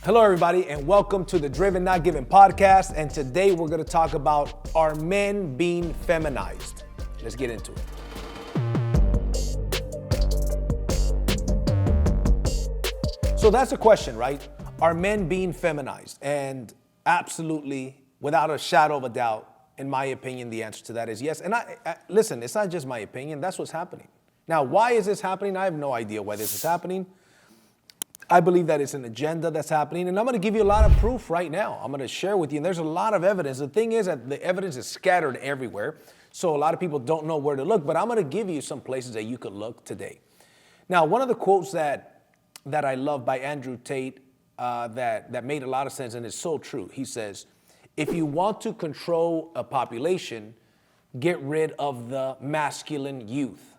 Hello, everybody, and welcome to the Driven Not Given podcast. And today we're going to talk about, are men being feminized? Let's get into it. So that's a question, right? Are men being feminized? And absolutely, without a shadow of a doubt, in my opinion, the answer to that is yes. And listen, it's not just my opinion. That's what's happening. Now, why is this happening? I have no idea why this is happening. I believe that it's an agenda that's happening, and I'm going to give you a lot of proof right now. I'm going to share with you, and there's a lot of evidence. The thing is that the evidence is scattered everywhere, so a lot of people don't know where to look, but I'm going to give you some places that you could look today. Now, one of the quotes that I love by Andrew Tate that made a lot of sense, and it's so true. He says, if you want to control a population, get rid of the masculine youth,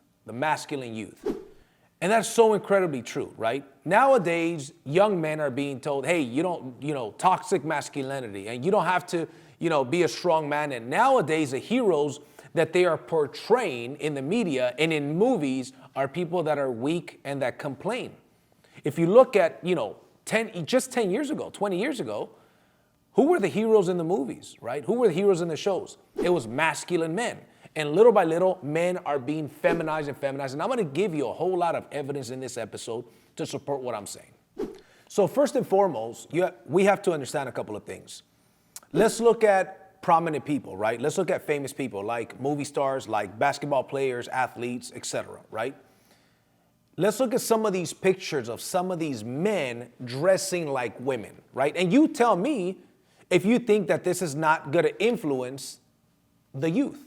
And that's so incredibly true, right? Nowadays, young men are being told, hey, you don't, toxic masculinity, and you don't have to, be a strong man. And nowadays, the heroes that they are portraying in the media and in movies are people that are weak and that complain. If you look at, 10 years ago, 20 years ago, who were the heroes in the movies, right? Who were the heroes in the shows? It was masculine men. And little by little, men are being feminized. And I'm going to give you a whole lot of evidence in this episode to support what I'm saying. So first and foremost, we have to understand a couple of things. Let's look at prominent people, right? Let's look at famous people like movie stars, like basketball players, athletes, etc., right? Let's look at some of these pictures of some of these men dressing like women, right? And you tell me if you think that this is not going to influence the youth.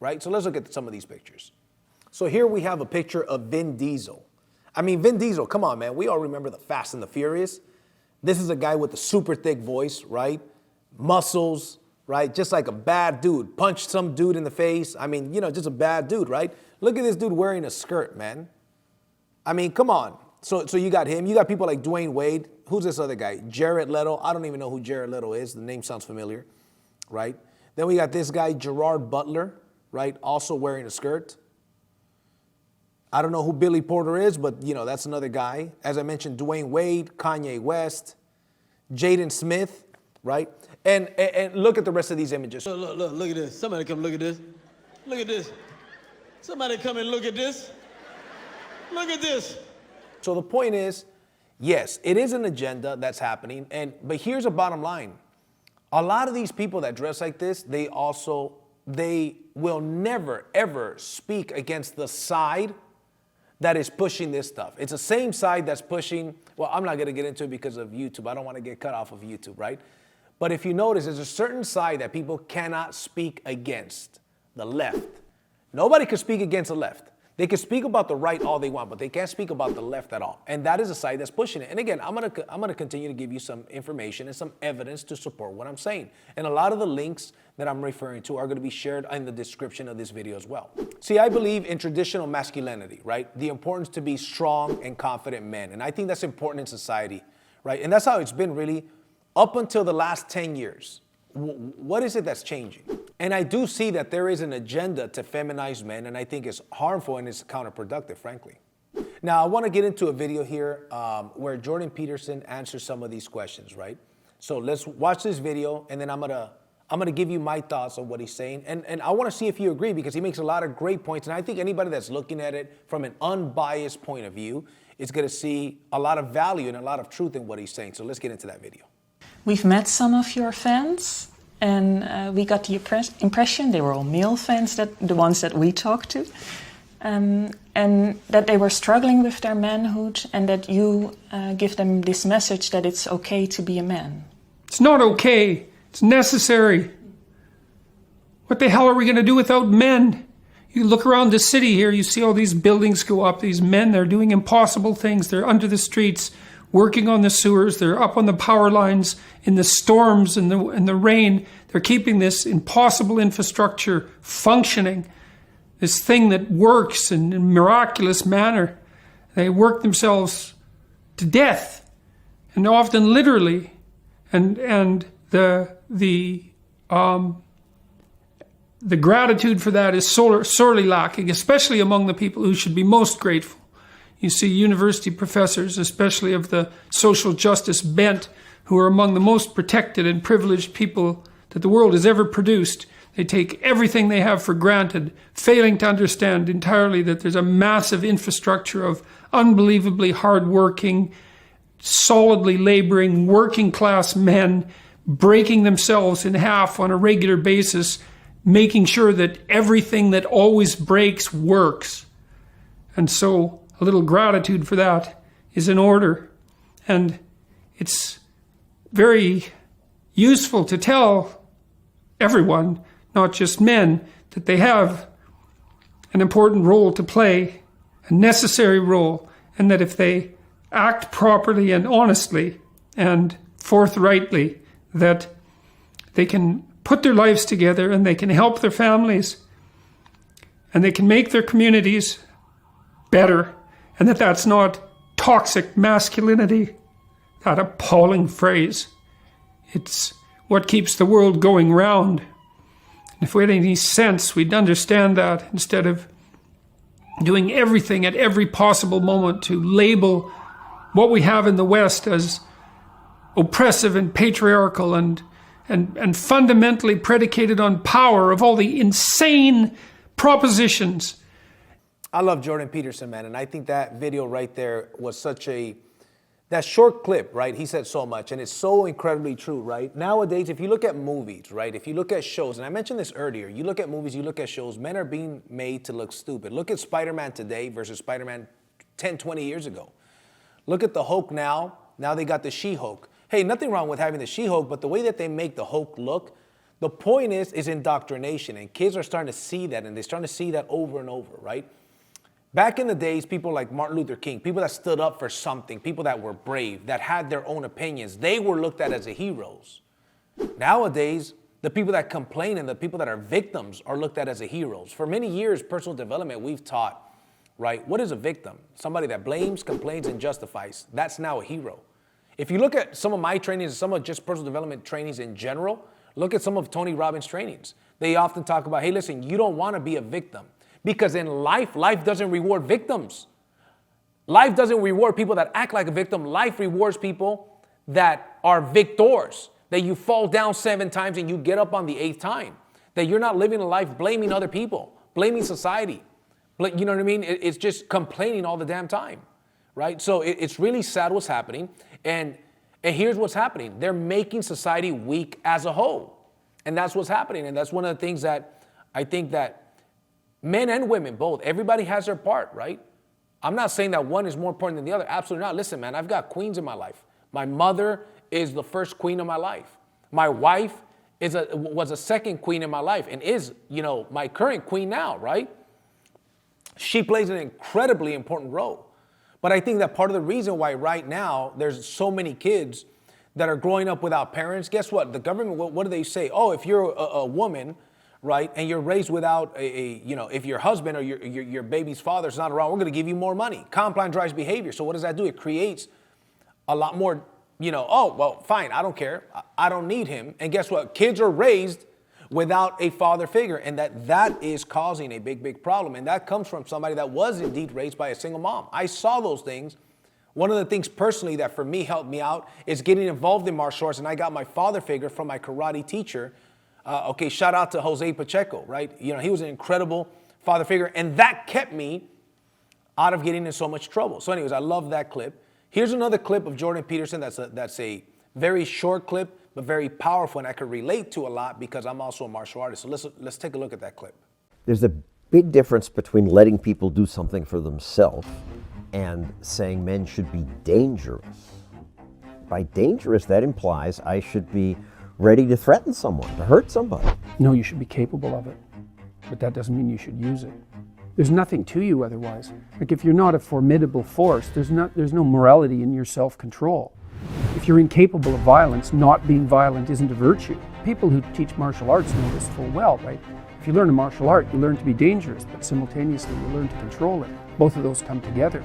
Right? So let's look at some of these pictures. So here we have a picture of Vin Diesel. Vin Diesel, come on, man. We all remember the Fast and the Furious. This is a guy with a super thick voice, right? Muscles, right? Just like a bad dude. Punched some dude in the face. Just a bad dude, right? Look at this dude wearing a skirt, man. Come on. So you got him. You got people like Dwayne Wade. Who's this other guy? Jared Leto. I don't even know who Jared Leto is. The name sounds familiar, right? Then we got this guy, Gerard Butler, right? Also wearing a skirt. I don't know who Billy Porter is, but that's another guy. As I mentioned, Dwayne Wade, Kanye West, Jaden Smith, right? And look at the rest of these images. Look at this. Somebody come look at this. Look at this. Somebody come and look at this. Look at this. So the point is, yes, it is an agenda that's happening. But here's a bottom line. A lot of these people that dress like this, they will never, ever speak against the side that is pushing this stuff. It's the same side that's pushing, well, I'm not going to get into it because of YouTube. I don't want to get cut off of YouTube, right? But if you notice, there's a certain side that people cannot speak against, the left. Nobody can speak against the left. They can speak about the right all they want, but they can't speak about the left at all. And that is a side that's pushing it. And again, I'm gonna continue to give you some information and some evidence to support what I'm saying. And a lot of the links that I'm referring to are gonna be shared in the description of this video as well. See, I believe in traditional masculinity, right? The importance to be strong and confident men. And I think that's important in society, right? And that's how it's been really up until the last 10 years. What is it that's changing? And I do see that there is an agenda to feminize men, and I think it's harmful and it's counterproductive, frankly. Now, I want to get into a video here where Jordan Peterson answers some of these questions, right? So let's watch this video, and then I'm gonna give you my thoughts on what he's saying, and I want to see if you agree, because he makes a lot of great points, and I think anybody that's looking at it from an unbiased point of view is going to see a lot of value and a lot of truth in what he's saying. So let's get into that video. We've met some of your fans, and we got the impression they were all male fans, the ones that we talked to, and that they were struggling with their manhood, and that you give them this message that it's okay to be a man. It's not okay. It's necessary. What the hell are we going to do without men? You look around the city here, you see all these buildings go up, these men, they're doing impossible things. They're under the streets, working on the sewers, they're up on the power lines in the storms and the rain. They're keeping this impossible infrastructure functioning, this thing that works in a miraculous manner. They work themselves to death, and often literally, and the gratitude for that is sorely lacking, especially among the people who should be most grateful. You see university professors, especially of the social justice bent, who are among the most protected and privileged people that the world has ever produced. They take everything they have for granted, failing to understand entirely that there's a massive infrastructure of unbelievably hardworking, solidly laboring, working class men breaking themselves in half on a regular basis, making sure that everything that always breaks works. And so a little gratitude for that is in order. And it's very useful to tell everyone, not just men, that they have an important role to play, a necessary role, and that if they act properly and honestly and forthrightly, that they can put their lives together and they can help their families and they can make their communities better, and that that's not toxic masculinity, that appalling phrase. It's what keeps the world going round. And if we had any sense, we'd understand that instead of doing everything at every possible moment to label what we have in the West as oppressive and patriarchal and fundamentally predicated on power, of all the insane propositions. I love Jordan Peterson, man, and I think that video right there was that short clip, right? He said so much, and it's so incredibly true, right? Nowadays, if you look at movies, right? If you look at shows, and I mentioned this earlier, you look at movies, you look at shows, men are being made to look stupid. Look at Spider-Man today versus Spider-Man 10, 20 years ago. Look at the Hulk now. Now they got the She-Hulk. Hey, nothing wrong with having the She-Hulk, but the way that they make the Hulk look, the point is indoctrination, and kids are starting to see that, and they're starting to see that over and over, right? Back in the days, people like Martin Luther King, people that stood up for something, people that were brave, that had their own opinions, they were looked at as the heroes. Nowadays, the people that complain and the people that are victims are looked at as the heroes. For many years, personal development, we've taught, right, what is a victim? Somebody that blames, complains, and justifies. That's now a hero. If you look at some of my trainings, some of just personal development trainings in general, look at some of Tony Robbins' trainings. They often talk about, hey, listen, you don't want to be a victim. Because in life doesn't reward victims. Life doesn't reward people that act like a victim. Life rewards people that are victors. That you fall down 7 times and you get up on the 8th time. That you're not living a life blaming other people, blaming society. You know what I mean? It's just complaining all the damn time, right? So it's really sad what's happening. And here's what's happening. They're making society weak as a whole. And that's what's happening. And that's one of the things that I think that men and women, both, everybody has their part, right? I'm not saying that one is more important than the other. Absolutely not. Listen, man, I've got queens in my life. My mother is the first queen of my life. My wife was a second queen in my life and is, my current queen now, right? She plays an incredibly important role. But I think that part of the reason why right now there's so many kids that are growing up without parents, guess what? The government, what do they say? Oh, if you're a woman, right, and you're raised without if your husband or your baby's father's not around, we're going to give you more money. Compound drives behavior. So what does that do? It creates a lot more, oh, well, fine, I don't care. I don't need him. And guess what? Kids are raised without a father figure, and that is causing a big, big problem. And that comes from somebody that was indeed raised by a single mom. I saw those things. One of the things personally that for me helped me out is getting involved in martial arts, and I got my father figure from my karate teacher. Shout out to Jose Pacheco, right? He was an incredible father figure, and that kept me out of getting in so much trouble. So anyways, I love that clip. Here's another clip of Jordan Peterson that's a very short clip, but very powerful, and I could relate to a lot because I'm also a martial artist. So let's take a look at that clip. There's a big difference between letting people do something for themselves and saying men should be dangerous. By dangerous, that implies I should be ready to threaten someone, to hurt somebody. No, you should be capable of it, but that doesn't mean you should use it. There's nothing to you otherwise. Like if you're not a formidable force, there's no morality in your self-control. If you're incapable of violence, not being violent isn't a virtue. People who teach martial arts know this full well, right? If you learn a martial art, you learn to be dangerous, but simultaneously you learn to control it. Both of those come together.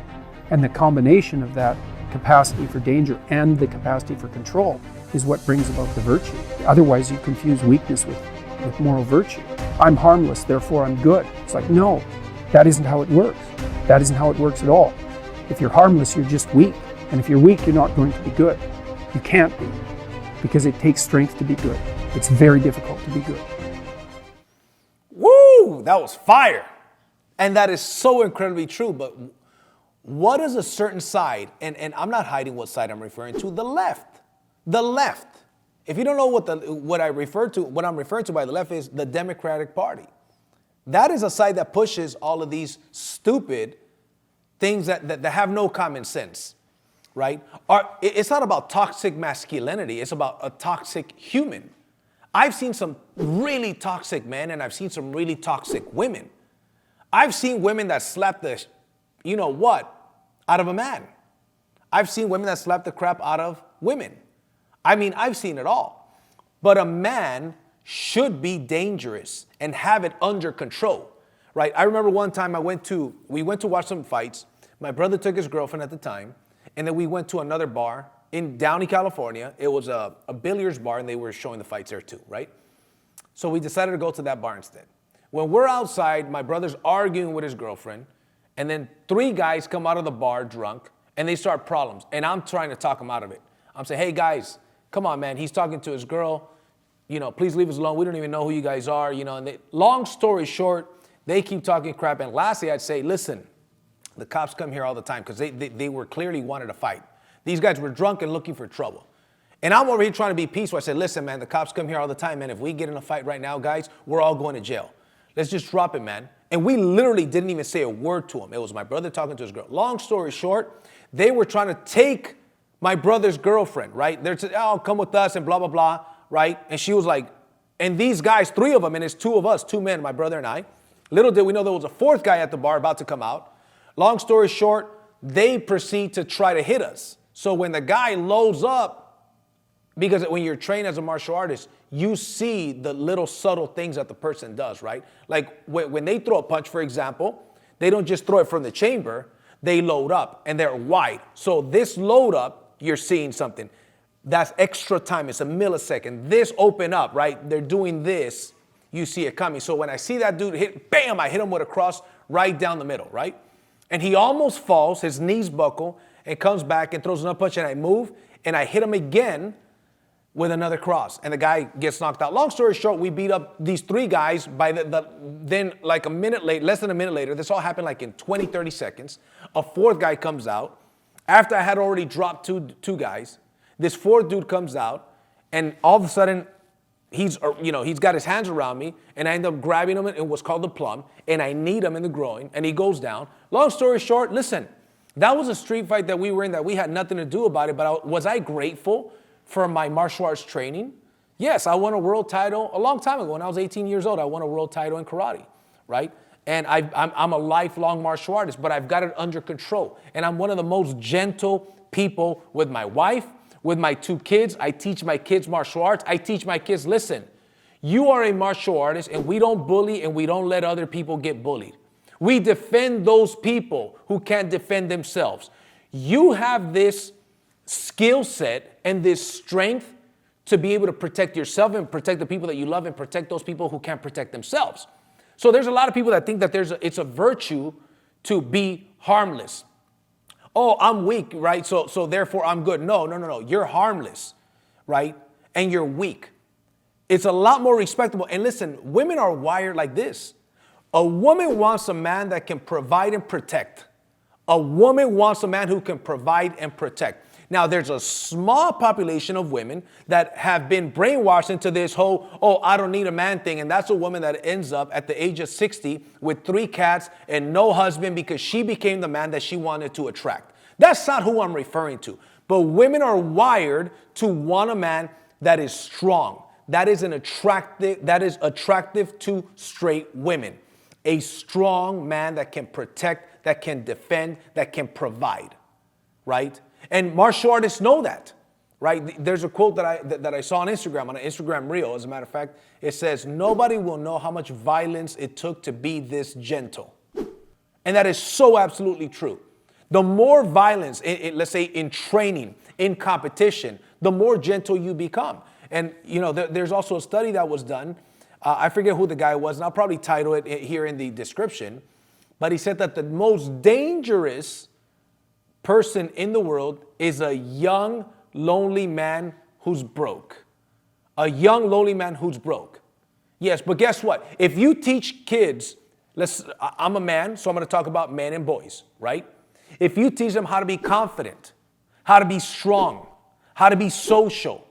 And the combination of that capacity for danger and the capacity for control is what brings about the virtue. Otherwise, you confuse weakness with moral virtue. I'm harmless, therefore I'm good. It's like, no, that isn't how it works. That isn't how it works at all. If you're harmless, you're just weak. And if you're weak, you're not going to be good. You can't be, because it takes strength to be good. It's very difficult to be good. Woo! That was fire. And that is so incredibly true. But what is a certain side, and I'm not hiding what side I'm referring to, the left. The left. If you don't know what I'm referring to by the left is the Democratic Party. That is a side that pushes all of these stupid things that have no common sense, right? It's not about toxic masculinity. It's about a toxic human. I've seen some really toxic men, and I've seen some really toxic women. I've seen women that slap the, you know what, out of a man. I've seen women that slap the crap out of women. I mean, I've seen it all. But a man should be dangerous and have it under control, right? I remember one time we went to watch some fights. My brother took his girlfriend at the time, and then we went to another bar in Downey, California. It was a billiards bar, and they were showing the fights there too, right? So we decided to go to that bar instead. When we're outside, my brother's arguing with his girlfriend, and then 3 guys come out of the bar drunk, and they start problems, and I'm trying to talk them out of it. I'm saying, hey guys, come on, man. He's talking to his girl. You know, please leave us alone. We don't even know who you guys are. You know, and long story short, they keep talking crap. And lastly, I'd say, listen, the cops come here all the time because they were clearly wanted to fight. These guys were drunk and looking for trouble. And I'm over here trying to be peaceful. I said, listen, man, the cops come here all the time, man. If we get in a fight right now, guys, we're all going to jail. Let's just drop it, man. And we literally didn't even say a word to him. It was my brother talking to his girl. Long story short, they were trying to take my brother's girlfriend, right? They're saying, oh, come with us and blah, blah, blah, right? And she was like, and these guys, 3 of them, and it's 2 of us, 2 men, my brother and I. Little did we know there was a 4th guy at the bar about to come out. Long story short, they proceed to try to hit us. So when the guy loads up, because when you're trained as a martial artist, you see the little subtle things that the person does, right? Like when they throw a punch, for example, they don't just throw it from the chamber, they load up and they're wide. So this load up, you're seeing something. That's extra time. It's a millisecond. This open up, right? They're doing this. You see it coming. So when I see that dude hit, bam, I hit him with a cross right down the middle, right? And he almost falls. His knees buckle and comes back and throws another punch. And I move and I hit him again with another cross. And the guy gets knocked out. Long story short, we beat up these 3 guys by then like a minute later, less than a minute later. This all happened like in 20, 30 seconds. A 4th guy comes out. After I had already dropped two guys, this 4th dude comes out, and all of a sudden, he's got his hands around me, and I end up grabbing him in what's called the plum, and I knee him in the groin, and he goes down. Long story short, listen, that was a street fight that we were in that we had nothing to do about it, but was I grateful for my martial arts training? Yes, I won a world title a long time ago. When I was 18 years old, I won a world title in karate, right? And I'm a lifelong martial artist, but I've got it under control. And I'm one of the most gentle people with my wife, with my 2 kids. I teach my kids martial arts. I teach my kids, listen, you are a martial artist, and we don't bully and we don't let other people get bullied. We defend those people who can't defend themselves. You have this skill set and this strength to be able to protect yourself and protect the people that you love and protect those people who can't protect themselves. So there's a lot of people that think that it's a virtue to be harmless. Oh, I'm weak, right? So therefore I'm good. No. You're harmless, right? And you're weak. It's a lot more respectable. And listen, women are wired like this. A woman wants a man that can provide and protect. A woman wants a man who can provide and protect. Now, there's a small population of women that have been brainwashed into this whole, oh, I don't need a man thing. And that's a woman that ends up at the age of 60 with 3 cats and no husband because she became the man that she wanted to attract. That's not who I'm referring to. But women are wired to want a man that is strong. That is attractive to straight women. A strong man that can protect, that can defend, that can provide, right? And martial artists know that, right? There's a quote that I saw on Instagram, on an Instagram reel. As a matter of fact, it says, nobody will know how much violence it took to be this gentle. And that is so absolutely true. The more violence, let's say in training, in competition, the more gentle you become. And, there's also a study that was done. I forget who the guy was, and I'll probably title it here in the description. But he said that the most dangerous person in the world is a young, lonely man who's broke. A young, lonely man who's broke. Yes, but guess what? If you teach kids, I'm a man, so I'm going to talk about men and boys, right? If you teach them how to be confident, how to be strong, how to be social,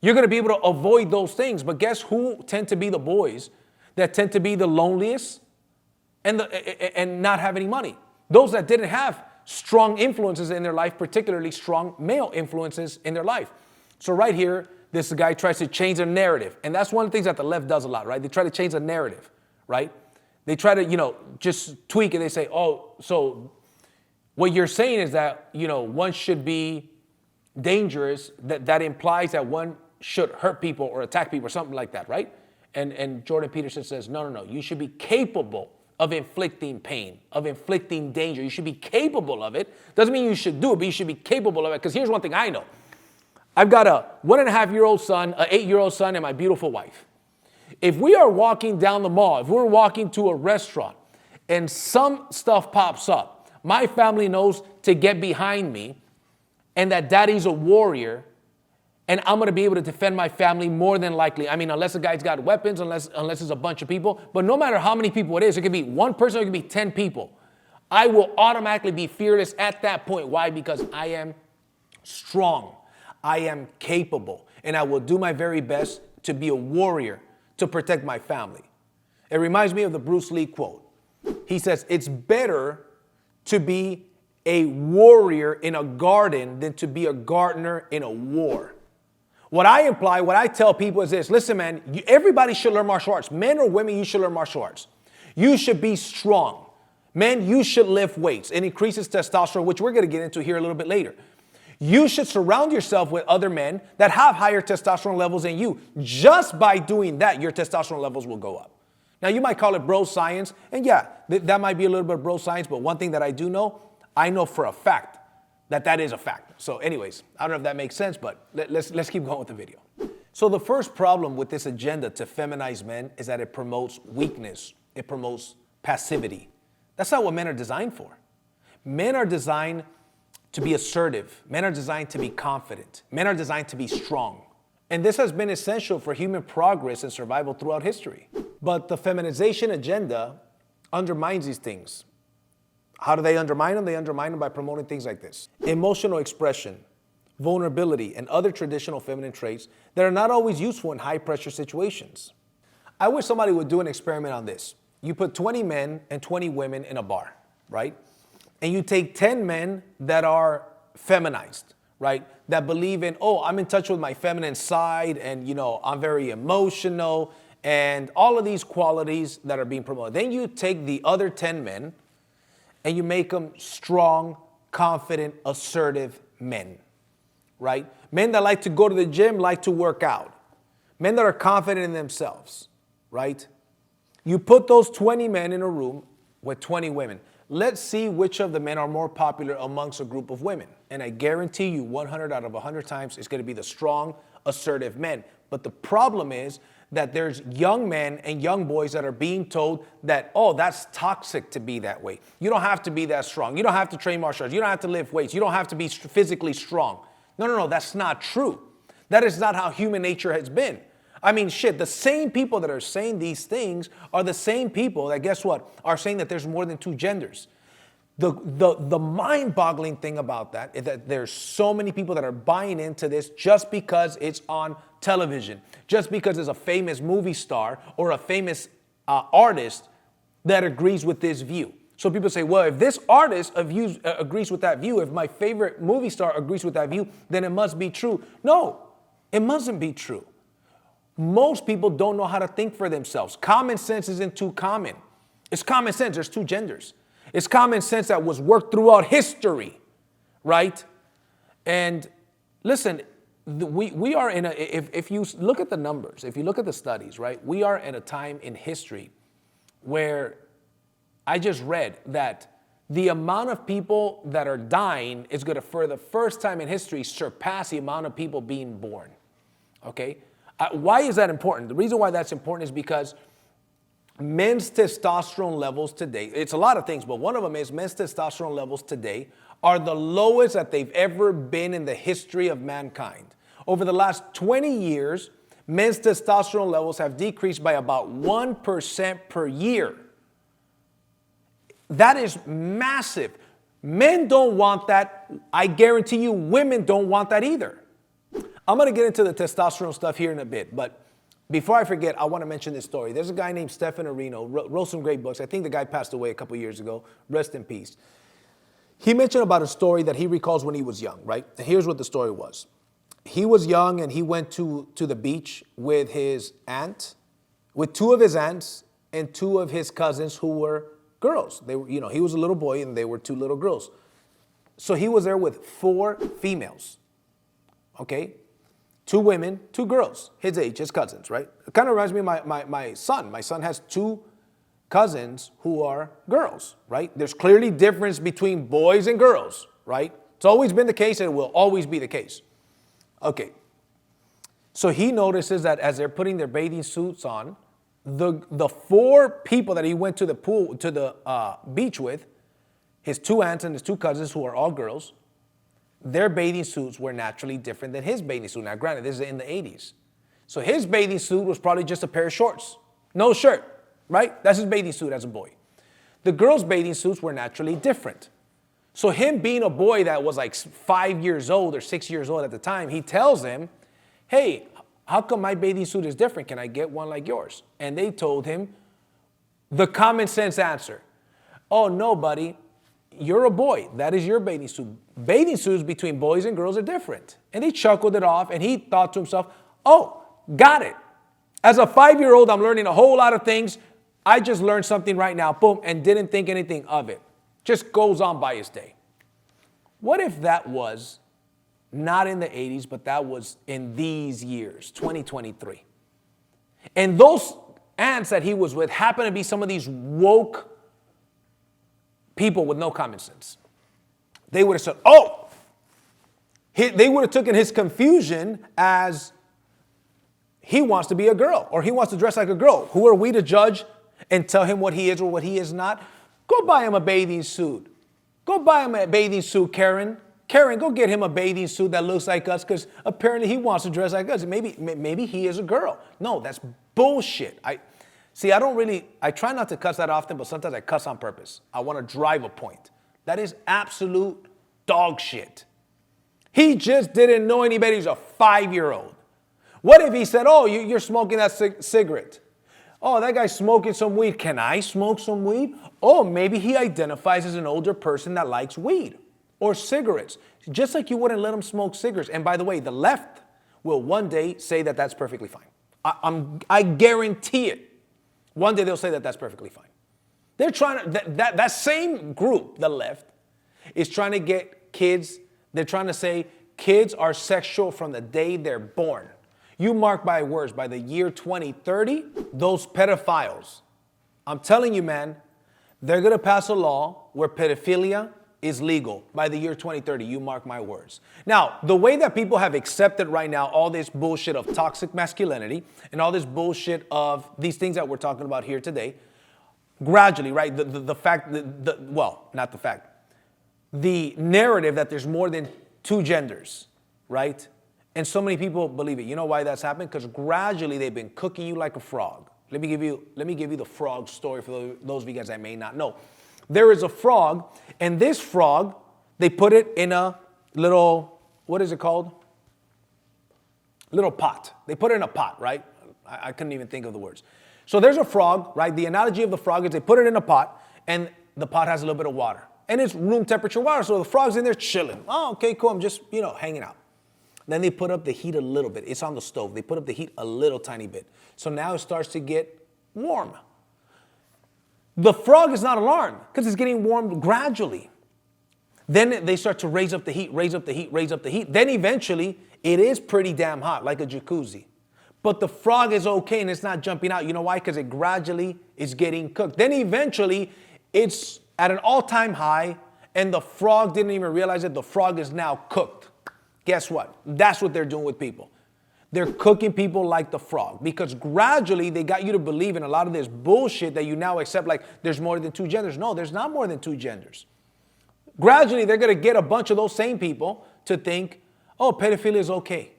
you're going to be able to avoid those things. But guess who tend to be the boys that tend to be the loneliest and not have any money? Those that didn't have strong influences in their life, particularly strong male influences in their life. So right here, this guy tries to change the narrative. And that's one of the things that the left does a lot, right? They try to change the narrative, right? They try to, just tweak it. They say, oh, so what you're saying is that, one should be dangerous. That implies that one should hurt people or attack people or something like that, right? And Jordan Peterson says, no. You should be capable of inflicting pain, of inflicting danger. You should be capable of it. Doesn't mean you should do it, but you should be capable of it. Because here's one thing I know. I've got a 1.5-year-old son, an 8-year-old son, and my beautiful wife. If we are walking down the mall, if we're walking to a restaurant and some stuff pops up, my family knows to get behind me and that daddy's a warrior and I'm going to be able to defend my family more than likely. I mean, unless the guy's got weapons, unless it's a bunch of people. But no matter how many people it is, it could be one person or it could be 10 people. I will automatically be fearless at that point. Why? Because I am strong. I am capable. And I will do my very best to be a warrior to protect my family. It reminds me of the Bruce Lee quote. He says, it's better to be a warrior in a garden than to be a gardener in a war. What I tell people is this: listen, man, everybody should learn martial arts. Men or women, you should learn martial arts. You should be strong. Men, you should lift weights. It increases testosterone, which we're going to get into here a little bit later. You should surround yourself with other men that have higher testosterone levels than you. Just by doing that, your testosterone levels will go up. Now, you might call it bro science, and yeah, that might be a little bit of bro science, but one thing that I do know, I know for a fact that is a fact. So anyways, I don't know if that makes sense, but let's keep going with the video. So the first problem with this agenda to feminize men is that it promotes weakness. It promotes passivity. That's not what men are designed for. Men are designed to be assertive. Men are designed to be confident. Men are designed to be strong. And this has been essential for human progress and survival throughout history. But the feminization agenda undermines these things. How do they undermine them? They undermine them by promoting things like this: emotional expression, vulnerability, and other traditional feminine traits that are not always useful in high-pressure situations. I wish somebody would do an experiment on this. You put 20 men and 20 women in a bar, right? And you take 10 men that are feminized, right? That believe in, I'm in touch with my feminine side and, I'm very emotional and all of these qualities that are being promoted. Then you take the other 10 men and you make them strong, confident, assertive men, right? Men that like to go to the gym, like to work out. Men that are confident in themselves, right? You put those 20 men in a room with 20 women. Let's see which of the men are more popular amongst a group of women. And I guarantee you 100 out of 100 times it's going to be the strong, assertive men. But the problem is that there's young men and young boys that are being told that, that's toxic to be that way. You don't have to be that strong. You don't have to train martial arts. You don't have to lift weights. You don't have to be physically strong. No, that's not true. That is not how human nature has been. I mean, the same people that are saying these things are the same people that, guess what, are saying that there's more than two genders. The mind-boggling thing about that is that there's so many people that are buying into this just because it's on television, just because it's a famous movie star or a famous artist that agrees with this view. So people say, well, if this artist agrees with that view, if my favorite movie star agrees with that view, then it must be true. No, it mustn't be true. Most people don't know how to think for themselves. Common sense isn't too common. It's common sense. There's two genders. It's common sense that was worked throughout history, right? And listen, we are in if you look at the numbers, if you look at the studies, right? We are in a time in history where I just read that the amount of people that are dying is going to, for the first time in history, surpass the amount of people being born, okay? Why is that important? The reason why that's important is because men's testosterone levels today, it's a lot of things, but one of them is men's testosterone levels today are the lowest that they've ever been in the history of mankind. Over the last 20 years, men's testosterone levels have decreased by about 1% per year. That is massive. Men don't want that. I guarantee you women don't want that either. I'm going to get into the testosterone stuff here in a bit, but before I forget, I want to mention this story. There's a guy named Stefan Areno, wrote some great books. I think the guy passed away a couple years ago. Rest in peace. He mentioned about a story that he recalls when he was young, right? And here's what the story was. He was young and he went to the beach with his aunt, with two of his aunts and two of his cousins who were girls. They were, he was a little boy and they were two little girls. So he was there with 4 females, okay? 2 women, 2 girls, his age, his cousins, right? It kind of reminds me of my son. My son has 2 cousins who are girls, right? There's clearly difference between boys and girls, right? It's always been the case and it will always be the case. Okay. So he notices that as they're putting their bathing suits on, the 4 people that he went to the beach with, his 2 aunts and his 2 cousins who are all girls, their bathing suits were naturally different than his bathing suit. Now, granted, this is in the 80s. So his bathing suit was probably just a pair of shorts, no shirt, right? That's his bathing suit as a boy. The girls' bathing suits were naturally different. So him being a boy that was like 5 years old or 6 years old at the time, he tells them, hey, how come my bathing suit is different? Can I get one like yours? And they told him the common sense answer. Oh, no, buddy. You're a boy. That is your bathing suit. Bathing suits between boys and girls are different. And he chuckled it off and he thought to himself, oh, got it. As a 5-year-old, I'm learning a whole lot of things. I just learned something right now, boom, and didn't think anything of it. Just goes on by his day. What if that was not in the 80s, but that was in these years, 2023? And those aunts that he was with happened to be some of these woke people with no common sense. They would have said, oh, they would have taken his confusion as he wants to be a girl or he wants to dress like a girl. Who are we to judge and tell him what he is or what he is not? Go buy him a bathing suit. Go buy him a bathing suit, Karen. Karen, go get him a bathing suit that looks like us because apparently he wants to dress like us. Maybe he is a girl. No, that's bullshit. I try not to cuss that often, but sometimes I cuss on purpose. I want to drive a point. That is absolute dog shit. He just didn't know any better. He's a 5-year-old. What if he said, oh, you're smoking that cigarette? Oh, that guy's smoking some weed. Can I smoke some weed? Oh, maybe he identifies as an older person that likes weed or cigarettes. Just like you wouldn't let him smoke cigarettes. And by the way, the left will one day say that that's perfectly fine. I guarantee it. One day they'll say that that's perfectly fine. They're trying to, that same group, the left, is trying to get kids, they're trying to say kids are sexual from the day they're born. You mark my words, by the year 2030, those pedophiles, I'm telling you, man, they're going to pass a law where pedophilia is legal by the year 2030. You mark my words. Now, the way that people have accepted right now all this bullshit of toxic masculinity and all this bullshit of these things that we're talking about here today, gradually, right, the narrative that there's more than 2 genders, right? And so many people believe it. You know why that's happened? Because gradually they've been cooking you like a frog. Let me give you the frog story for those of you guys that may not know. There is a frog, and this frog, they put it in a little, what is it called? Little pot. They put it in a pot, right? I couldn't even think of the words. So there's a frog, right? The analogy of the frog is they put it in a pot, and the pot has a little bit of water. And it's room temperature water, so the frog's in there chilling. Oh, okay, cool, I'm just, hanging out. Then they put up the heat a little bit. It's on the stove. They put up the heat a little tiny bit. So now it starts to get warm. The frog is not alarmed because it's getting warm gradually. Then they start to raise up the heat, raise up the heat, raise up the heat. Then eventually it is pretty damn hot, like a jacuzzi. But the frog is okay and it's not jumping out. You know why? Because it gradually is getting cooked. Then eventually it's at an all-time high and the frog didn't even realize it. The frog is now cooked. Guess what? That's what they're doing with people. They're cooking people like the frog because gradually they got you to believe in a lot of this bullshit that you now accept, like there's more than 2 genders. No, there's not more than 2 genders. gradually they're going to get a bunch of those same people to think, oh, pedophilia is okay.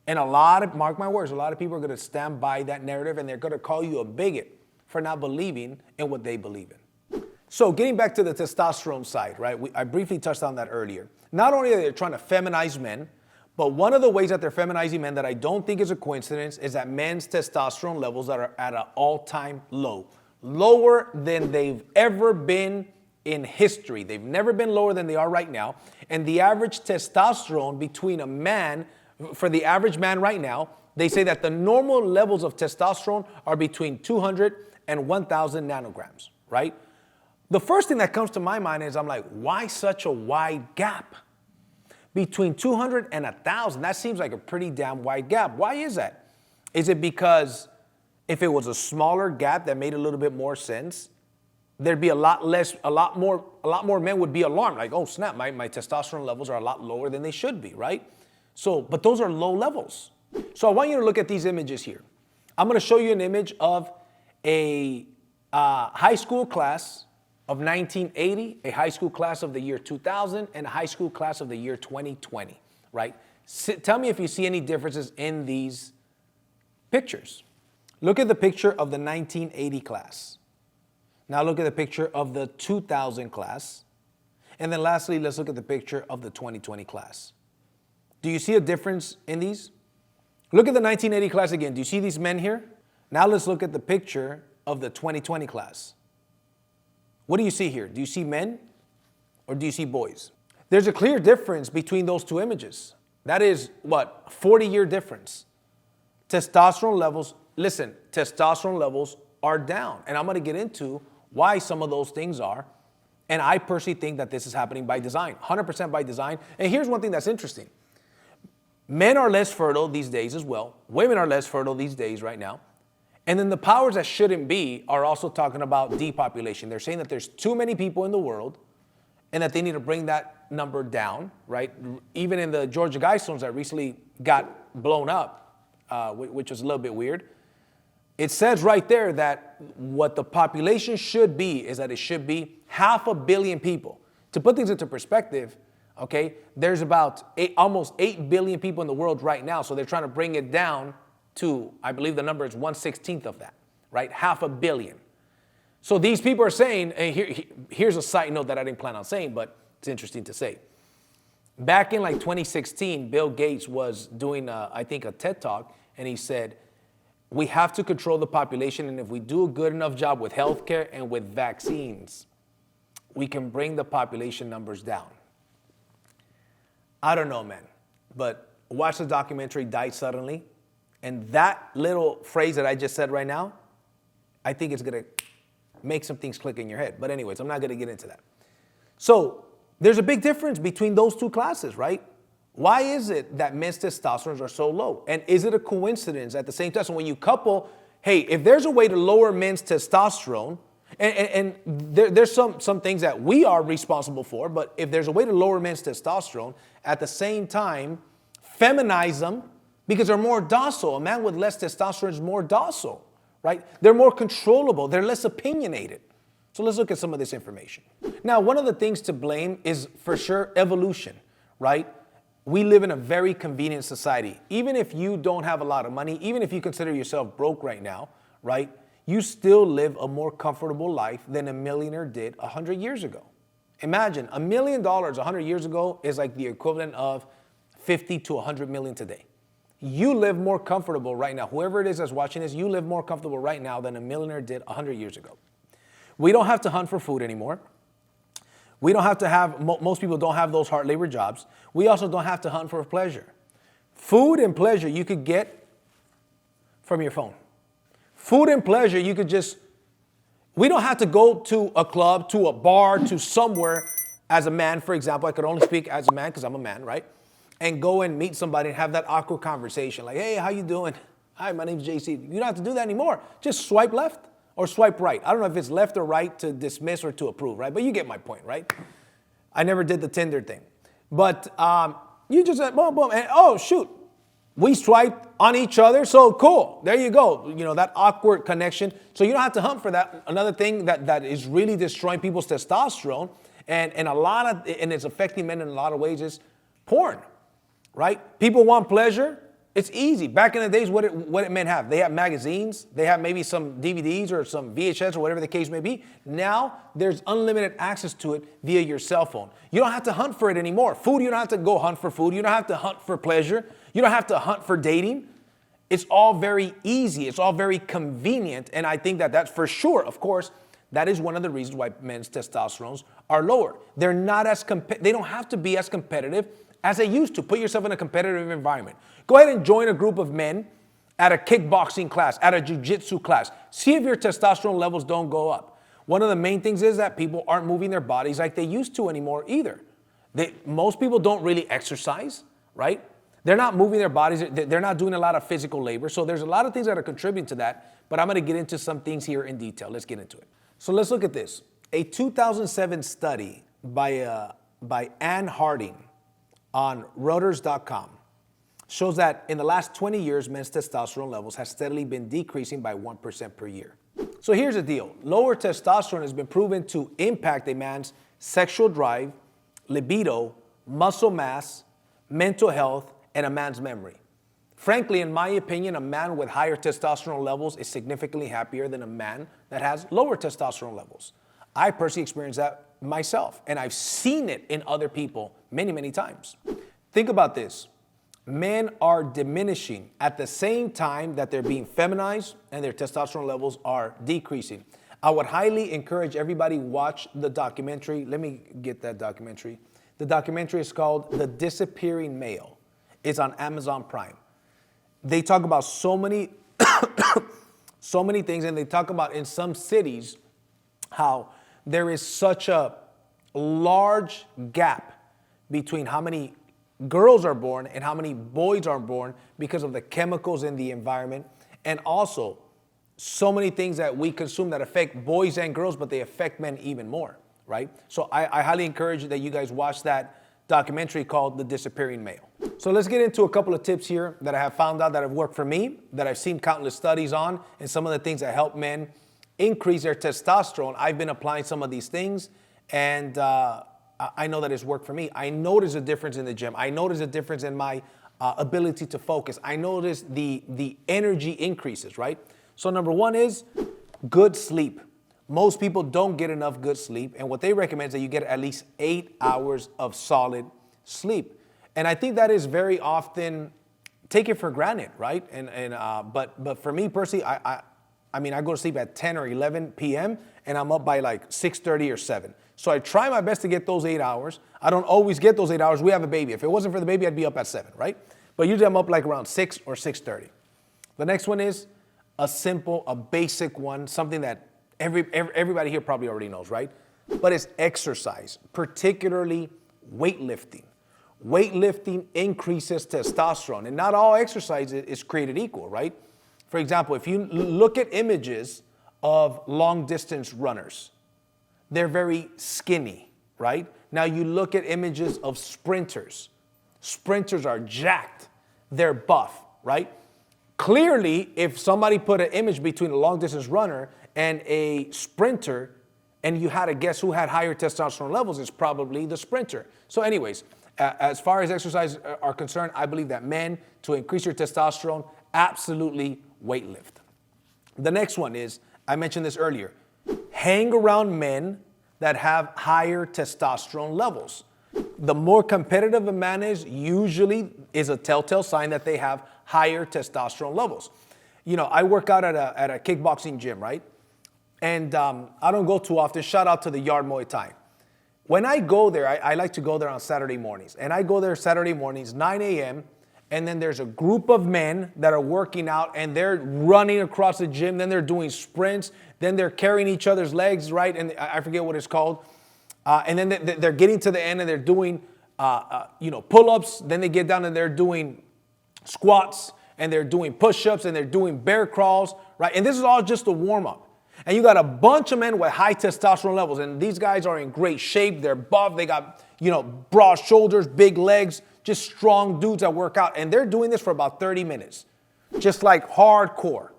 And mark my words, a lot of people are going to stand by that narrative and they're going to call you a bigot for not believing in what they believe in. So getting back to the testosterone side, right? I briefly touched on that earlier. Not only are they trying to feminize men, but one of the ways that they're feminizing men that I don't think is a coincidence is that men's testosterone levels are at an all-time low. Lower than they've ever been in history. They've never been lower than they are right now. And the average testosterone between a man, for the average man right now, they say that the normal levels of testosterone are between 200 and 1,000 nanograms, right? The first thing that comes to my mind is I'm like, why such a wide gap? Between 200 and 1,000, that seems like a pretty damn wide gap. Why is that? Is it because if it was a smaller gap that made a little bit more sense, there'd be a lot more men would be alarmed, like, oh snap, my testosterone levels are a lot lower than they should be, right? So, but those are low levels. So I want you to look at these images here. I'm going to show you an image of a high school class of 1980, a high school class of the year 2000, and a high school class of the year 2020, right? Tell me if you see any differences in these pictures. Look at the picture of the 1980 class. Now look at the picture of the 2000 class. And then lastly, let's look at the picture of the 2020 class. Do you see a difference in these? Look at the 1980 class again. Do you see these men here? Now let's look at the picture of the 2020 class. What do you see here? Do you see men or do you see boys? There's a clear difference between those two images. That is what? 40-year difference. Testosterone levels, listen, testosterone levels are down. And I'm going to get into why some of those things are. And I personally think that this is happening by design, 100% by design. And here's one thing that's interesting. Men are less fertile these days as well. Women are less fertile these days right now. And then the powers that shouldn't be are also talking about depopulation. They're saying that there's too many people in the world and that they need to bring that number down, right? Even in the Georgia Guidestones that recently got blown up, which was a little bit weird, it says right there that what the population should be is that it should be 500 million people. To put things into perspective, okay, there's about almost 8 billion people in the world right now, so they're trying to bring it down to, I believe the number is 1/16 of that, right? 500 million. So these people are saying, and here's a side note that I didn't plan on saying, but it's interesting to say. Back in like 2016, Bill Gates was doing, I think, a TED Talk, and he said, we have to control the population, and if we do a good enough job with healthcare and with vaccines, we can bring the population numbers down. I don't know, man, but watch the documentary Die Suddenly, and that little phrase that I just said right now, I think it's going to make some things click in your head. But anyways, I'm not going to get into that. So there's a big difference between those two classes, right? Why is it that men's testosterone are so low? And is it a coincidence at the same time? So when you couple, hey, if there's a way to lower men's testosterone, and there's some things that we are responsible for, but if there's a way to lower men's testosterone, at the same time, feminize them because they're more docile. A man with less testosterone is more docile, right? They're more controllable. They're less opinionated. So let's look at some of this information. Now, one of the things to blame is for sure evolution, right? We live in a very convenient society. Even if you don't have a lot of money, even if you consider yourself broke right now, right? You still live a more comfortable life than a millionaire did 100 years ago. Imagine $1 million 100 years ago is like the equivalent of 50 to 100 million today. You live more comfortable right now. Whoever it is that's watching this, you live more comfortable right now than a millionaire did 100 years ago. We don't have to hunt for food anymore. We don't have to have, most people don't have those hard labor jobs. We also don't have to hunt for pleasure. Food and pleasure you could get from your phone. Food and pleasure you could just, we don't have to go to a club, to a bar, to somewhere as a man, for example. I could only speak as a man because I'm a man, right? And go and meet somebody and have that awkward conversation. Like, hey, how you doing? Hi, my name's JC. You don't have to do that anymore. Just swipe left or swipe right. I don't know if it's left or right to dismiss or to approve, right? But you get my point, right? I never did the Tinder thing. But you just said, boom, boom, and oh, shoot. We swiped on each other, so cool. There you go. You know, that awkward connection. So you don't have to hunt for that. Another thing that is really destroying people's testosterone and it's affecting men in a lot of ways, is porn, right? People want pleasure. It's easy. Back in the days, what did men have? They have magazines. They have maybe some DVDs or some VHS or whatever the case may be. Now, there's unlimited access to it via your cell phone. You don't have to hunt for it anymore. Food, you don't have to go hunt for food. You don't have to hunt for pleasure. You don't have to hunt for dating. It's all very easy. It's all very convenient. And I think that that's for sure, of course, that is one of the reasons why men's testosterones are lower. They're not as they don't have to be as competitive as they used to. Put yourself in a competitive environment. Go ahead and join a group of men at a kickboxing class, at a jiu-jitsu class. See if your testosterone levels don't go up. One of the main things is that people aren't moving their bodies like they used to anymore either. Most people don't really exercise, right? They're not moving their bodies. They're not doing a lot of physical labor. So there's a lot of things that are contributing to that, but I'm going to get into some things here in detail. Let's get into it. So let's look at this. A 2007 study by Ann Harding on Reuters.com shows that in the last 20 years, men's testosterone levels have steadily been decreasing by 1% per year. So here's the deal. Lower testosterone has been proven to impact a man's sexual drive, libido, muscle mass, mental health, and a man's memory. Frankly, in my opinion, a man with higher testosterone levels is significantly happier than a man that has lower testosterone levels. I personally experienced that myself, and I've seen it in other people many, many times. Think about this. Men are diminishing at the same time that they're being feminized and their testosterone levels are decreasing. I would highly encourage everybody watch the documentary. Let me get that documentary. The documentary is called The Disappearing Male. It's on Amazon Prime. They talk about so many things, and they talk about in some cities how there is such a large gap between how many girls are born and how many boys are born because of the chemicals in the environment, and also so many things that we consume that affect boys and girls, but they affect men even more, right? So I highly encourage that you guys watch that documentary called The Disappearing Male. So let's get into a couple of tips here that I have found out that have worked for me, that I've seen countless studies on, and some of the things that help men increase their testosterone. I've been applying some of these things, and I know that it's worked for me. I notice a difference in the gym. I notice a difference in my ability to focus. I notice the energy increases, right? So number one is good sleep. Most people don't get enough good sleep, and what they recommend is that you get at least 8 hours of solid sleep. And I think that is very often taken for granted, right? But for me personally, I mean, I go to sleep at 10 or 11 p.m. and I'm up by like 6:30 or 7. So I try my best to get those 8 hours. I don't always get those 8 hours. We have a baby. If it wasn't for the baby, I'd be up at 7, right? But usually I'm up like around 6 or 6:30. The next one is a basic one, something that everybody here probably already knows, right? But it's exercise, particularly weightlifting. Weightlifting increases testosterone, and not all exercise is created equal, right? For example, if you look at images of long-distance runners, they're very skinny, right? Now you look at images of sprinters. Sprinters are jacked. They're buff, right? Clearly, if somebody put an image between a long-distance runner and a sprinter, and you had to guess who had higher testosterone levels, it's probably the sprinter. So anyways, as far as exercise are concerned, I believe that men, to increase your testosterone, absolutely weightlift. The next one is, I mentioned this earlier, hang around men that have higher testosterone levels. The more competitive a man is, usually is a telltale sign that they have higher testosterone levels. You know, I work out at a kickboxing gym, right? And I don't go too often. Shout out to the Yard Muay Thai. When I go there, I like to go there on Saturday mornings. And I go there Saturday mornings, 9 a.m., and then there's a group of men that are working out, and they're running across the gym. Then they're doing sprints. Then they're carrying each other's legs, right? And I forget what it's called. And then they're getting to the end, and they're doing, pull-ups. Then they get down, and they're doing squats, and they're doing push-ups, and they're doing bear crawls, right? And this is all just a warm-up. And you got a bunch of men with high testosterone levels, and these guys are in great shape. They're buff. They got, broad shoulders, big legs, just strong dudes that work out. And they're doing this for about 30 minutes, just like hardcore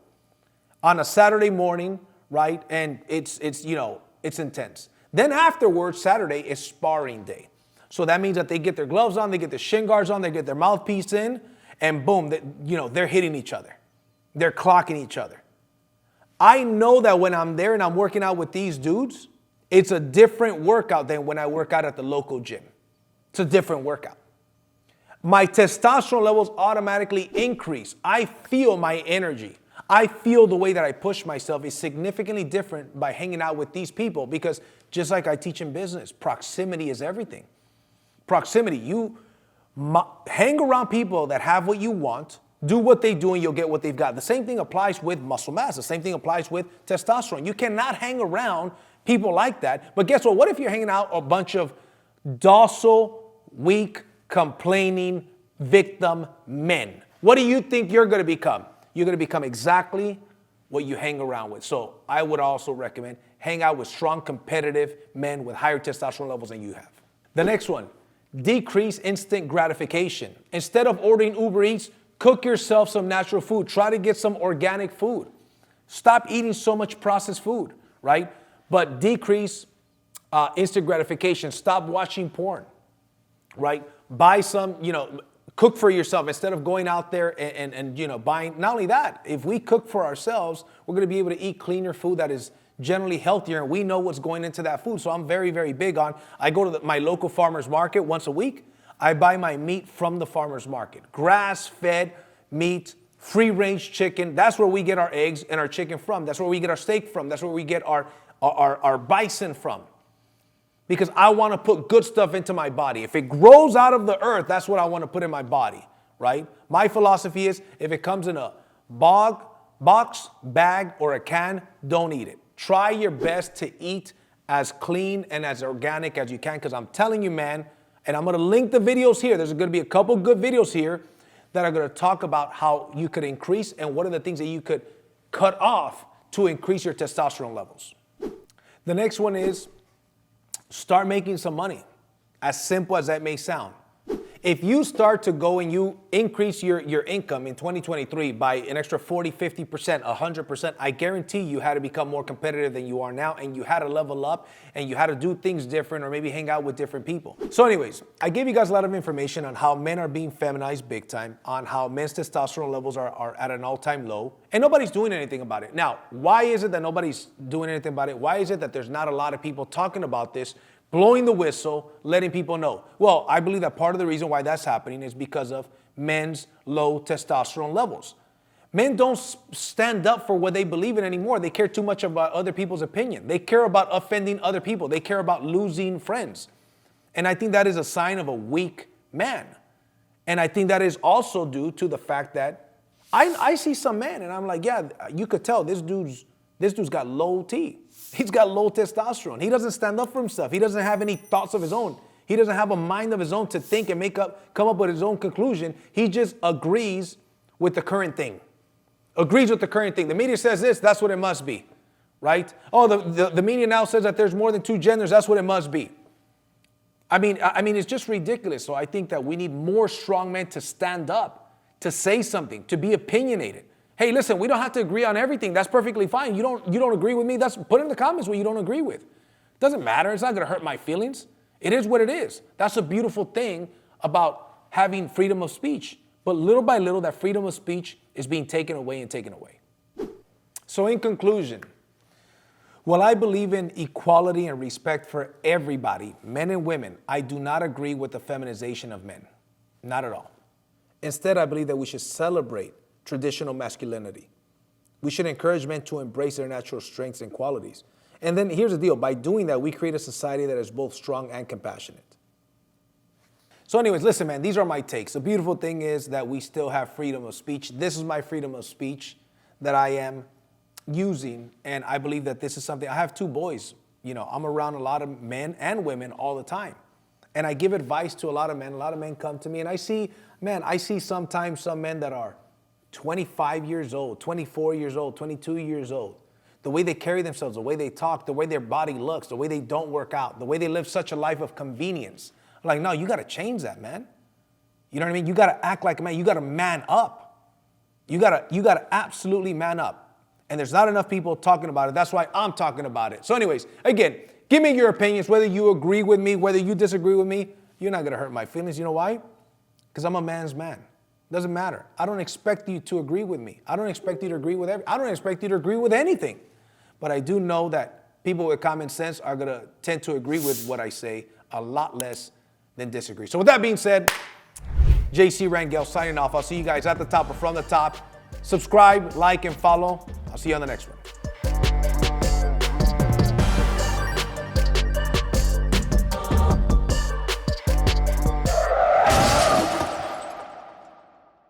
on a Saturday morning, right? And it's intense. Then afterwards, Saturday is sparring day. So that means that they get their gloves on, they get their shin guards on, they get their mouthpiece in, and boom, they're hitting each other. They're clocking each other. I know that when I'm there and I'm working out with these dudes, it's a different workout than when I work out at the local gym. It's a different workout. My testosterone levels automatically increase. I feel my energy. I feel the way that I push myself is significantly different by hanging out with these people, because just like I teach in business, proximity is everything. Proximity. You hang around people that have what you want, do what they do, and you'll get what they've got. The same thing applies with muscle mass. The same thing applies with testosterone. You cannot hang around people like that. But guess what? What if you're hanging out a bunch of docile, weak, complaining victim men? What do you think you're going to become? You're going to become exactly what you hang around with. So I would also recommend hang out with strong, competitive men with higher testosterone levels than you have. The next one, decrease instant gratification. Instead of ordering Uber Eats, cook yourself some natural food. Try to get some organic food. Stop eating so much processed food, right? But decrease instant gratification. Stop watching porn, right? Buy some, cook for yourself instead of going out there and buying. Not only that, if we cook for ourselves, we're going to be able to eat cleaner food that is generally healthier, and we know what's going into that food. So I'm very, very big on, I go to my local farmer's market once a week. I buy my meat from the farmer's market. Grass-fed meat, free-range chicken. That's where we get our eggs and our chicken from. That's where we get our steak from. That's where we get our bison from. Because I want to put good stuff into my body. If it grows out of the earth, that's what I want to put in my body, right? My philosophy is, if it comes in a box, bag, or a can, don't eat it. Try your best to eat as clean and as organic as you can, because I'm telling you, man, and I'm going to link the videos here. There's going to be a couple good videos here that are going to talk about how you could increase and what are the things that you could cut off to increase your testosterone levels. The next one is start making some money, as simple as that may sound. If you start to go and you increase your income in 2023 by an extra 40, 50%, 100%, I guarantee you had to become more competitive than you are now, and you had to level up, and you had to do things different, or maybe hang out with different people. So anyways, I gave you guys a lot of information on how men are being feminized big time, on how men's testosterone levels are at an all-time low, and nobody's doing anything about it. Now, why is it that nobody's doing anything about it? Why is it that there's not a lot of people talking about this, blowing the whistle, letting people know? Well, I believe that part of the reason why that's happening is because of men's low testosterone levels. Men don't stand up for what they believe in anymore. They care too much about other people's opinion. They care about offending other people. They care about losing friends. And I think that is a sign of a weak man. And I think that is also due to the fact that I see some men and I'm like, yeah, you could tell this dude's got low T. He's got low testosterone. He doesn't stand up for himself. He doesn't have any thoughts of his own. He doesn't have a mind of his own to think and come up with his own conclusion. He just agrees with the current thing. Agrees with the current thing. The media says this, that's what it must be, right? Oh, the media now says that there's more than two genders, that's what it must be. I mean, it's just ridiculous. So I think that we need more strong men to stand up, to say something, to be opinionated. Hey, listen, we don't have to agree on everything. That's perfectly fine. You don't agree with me? Put in the comments what you don't agree with. Doesn't matter. It's not going to hurt my feelings. It is what it is. That's a beautiful thing about having freedom of speech. But little by little, that freedom of speech is being taken away and taken away. So in conclusion, while I believe in equality and respect for everybody, men and women, I do not agree with the feminization of men. Not at all. Instead, I believe that we should celebrate traditional masculinity. We should encourage men to embrace their natural strengths and qualities. And then here's the deal. By doing that, we create a society that is both strong and compassionate. So anyways, listen, man, these are my takes. The beautiful thing is that we still have freedom of speech. This is my freedom of speech that I am using. And I believe that this is something, I have two boys. I'm around a lot of men and women all the time. And I give advice to a lot of men. A lot of men come to me and I see sometimes some men that are 25 years old, 24 years old, 22 years old. The way they carry themselves, the way they talk, the way their body looks, the way they don't work out, the way they live such a life of convenience. I'm like, no, you got to change that, man. You know what I mean? You got to act like a man. You got to man up. You got to absolutely man up. And there's not enough people talking about it. That's why I'm talking about it. So anyways, again, Give me your opinions, whether you agree with me, whether you disagree with me. You're not going to hurt my feelings. You know why? Because I'm a man's man. Doesn't matter. I don't expect you to agree with me. I don't expect you to agree with I don't expect you to agree with anything. But I do know that people with common sense are going to tend to agree with what I say a lot less than disagree. So with that being said, JC Rangel signing off. I'll see you guys at the top or from the top. Subscribe, like, and follow. I'll see you on the next one.